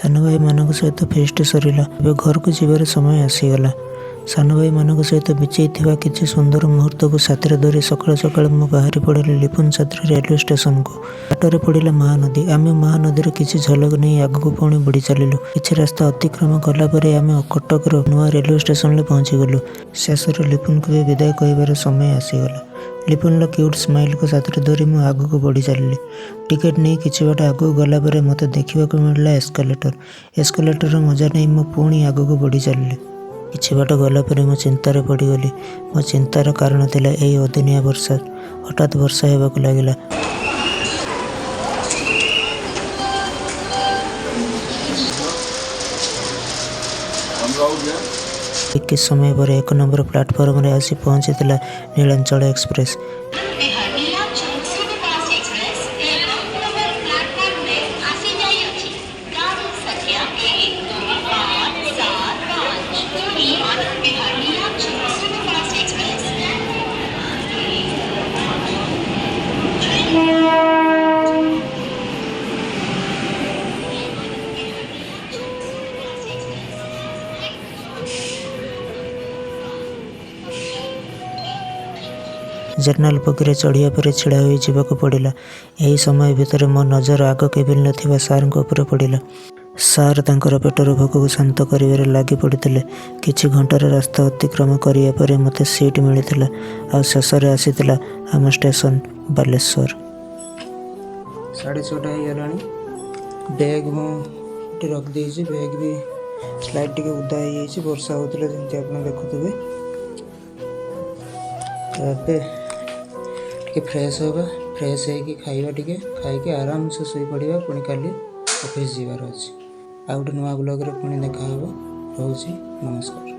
सान भाई मान सहित फेस्ट सरला। घर को जीवार समय आसीगला। सान भाई मान सहित बिचई किसी सुंदर मुहूर्त को साथी धरी सकाल सकाल मु बाहरी पड़े लिपुन छात्र रेलवे स्टेशन को। बाटर पड़ा महानदी। आम महानदी किसी झलक नहीं आग को पुणी बढ़ी चलू। किसी रास्ता अतिक्रम कलापर आम कटक नुआ रेलवे स्टेशन पहुंची गलु। शेष लिपुन को भी विदाय कहबार समय आसीगला। लिपुन क्यूट स्माइल को साथी धरी मु आग को बढ़ी चलि। टिकेट नहीं किसी बाट आग गला मत देखा मिलला एस्कालेटर। एस्कालेटर मजा नहीं मु पुणी आग को बढ़ी चलि। किछि बाट गला मो चिंतार पड़गली। मो चिंतार कारण थिला एई अदिनिया वर्षा। हठात वर्षा हेबाकु लागिला। किस समय पर 1 नंबर प्लाटफर्म रे आसी पहुंची नीलांचल एक्सप्रेस। जर्नाल पकड़े चढ़िया पर छिड़ा हो जावाक पड़ा। यही समय भितर मो नजर आग केबिन नथिबा सार ऊपर पड़ा। सार तांकर पेटर भोक को शांत कर लगी पड़ते। किछि घंटार रास्ता अतिक्रम करिया परे मते सीट मिलता। आ शेष आसीला आम स्टेशन बालेश्वर। 6:30 होगला। बैग मुझे रखी। बैग भी स्लाइड टे उदा हो वर्षा होता जमी आप देखुवे। टे फ्रेश होगा। फ्रेश होगी खाइबा टे खाई आराम से शोई पड़ा। पुणी काली ऑफिस जीवार अच्छे। आ गोटे नुआ ब्लॉग रे पुणी देखा। रोची नमस्कार।